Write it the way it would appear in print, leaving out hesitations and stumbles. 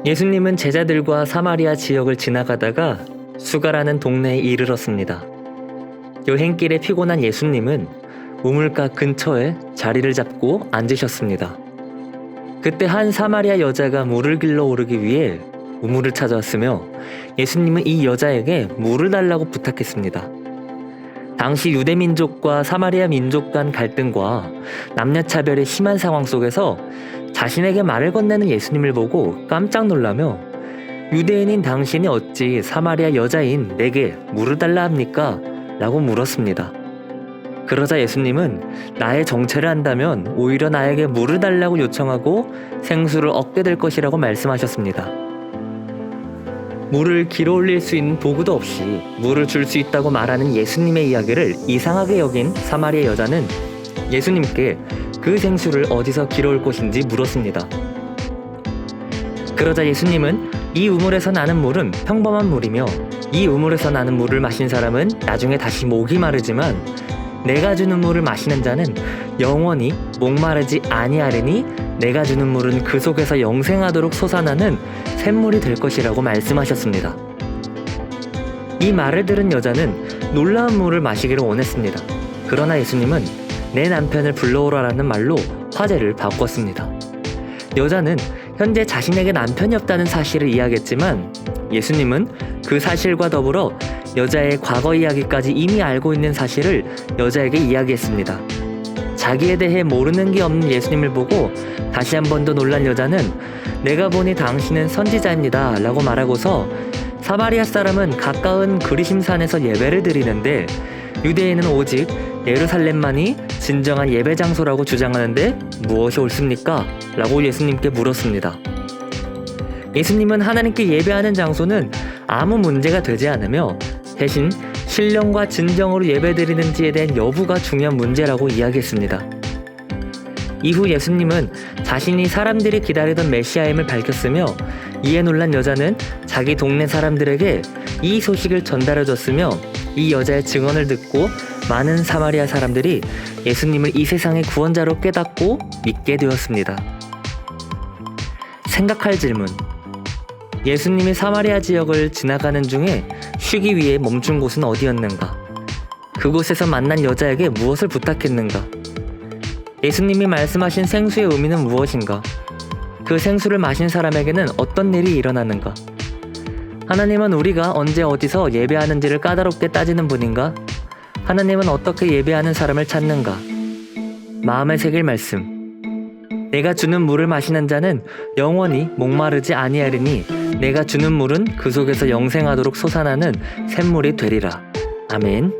예수님은 제자들과 사마리아 지역을 지나가다가 수가라는 동네에 이르렀습니다. 여행길에 피곤한 예수님은 우물가 근처에 자리를 잡고 앉으셨습니다. 그때 한 사마리아 여자가 물을 길러 오르기 위해 우물을 찾아왔으며 예수님은 이 여자에게 물을 달라고 부탁했습니다. 당시 유대 민족과 사마리아 민족 간 갈등과 남녀차별이 심한 상황 속에서 자신에게 말을 건네는 예수님을 보고 깜짝 놀라며 유대인인 당신이 어찌 사마리아 여자인 내게 물을 달라 합니까? 라고 물었습니다. 그러자 예수님은 나의 정체를 안다면 오히려 나에게 물을 달라고 요청하고 생수를 얻게 될 것이라고 말씀하셨습니다. 물을 길어 올릴 수 있는 도구도 없이 물을 줄 수 있다고 말하는 예수님의 이야기를 이상하게 여긴 사마리아 여자는 예수님께 그 생수를 어디서 길어올 것인지 물었습니다. 그러자 예수님은 이 우물에서 나는 물은 평범한 물이며 이 우물에서 나는 물을 마신 사람은 나중에 다시 목이 마르지만 내가 주는 물을 마시는 자는 영원히 목마르지 아니하리니 내가 주는 물은 그 속에서 영생하도록 솟아나는 샘물이 될 것이라고 말씀하셨습니다. 이 말을 들은 여자는 놀라운 물을 마시기를 원했습니다. 그러나 예수님은 내 남편을 불러오라라는 말로 화제를 바꿨습니다. 여자는 현재 자신에게 남편이 없다는 사실을 이야기했지만 예수님은 그 사실과 더불어 여자의 과거 이야기까지 이미 알고 있는 사실을 여자에게 이야기했습니다. 자기에 대해 모르는 게 없는 예수님을 보고 다시 한 번 더 놀란 여자는 내가 보니 당신은 선지자입니다 라고 말하고서 사마리아 사람은 가까운 그리심산에서 예배를 드리는데 유대인은 오직 예루살렘만이 진정한 예배 장소라고 주장하는데 무엇이 옳습니까? 라고 예수님께 물었습니다. 예수님은 하나님께 예배하는 장소는 아무 문제가 되지 않으며 대신 신령과 진정으로 예배드리는지에 대한 여부가 중요한 문제라고 이야기했습니다. 이후 예수님은 자신이 사람들이 기다리던 메시아임을 밝혔으며 이에 놀란 여자는 자기 동네 사람들에게 이 소식을 전달해줬으며 이 여자의 증언을 듣고 많은 사마리아 사람들이 예수님을 이 세상의 구원자로 깨닫고 믿게 되었습니다. 생각할 질문. 예수님이 사마리아 지역을 지나가는 중에 쉬기 위해 멈춘 곳은 어디였는가? 그곳에서 만난 여자에게 무엇을 부탁했는가? 예수님이 말씀하신 생수의 의미는 무엇인가? 그 생수를 마신 사람에게는 어떤 일이 일어나는가? 하나님은 우리가 언제 어디서 예배하는지를 까다롭게 따지는 분인가? 하나님은 어떻게 예배하는 사람을 찾는가? 마음에 새길 말씀. 내가 주는 물을 마시는 자는 영원히 목마르지 아니하리니 내가 주는 물은 그 속에서 영생하도록 솟아나는 샘물이 되리라. 아멘.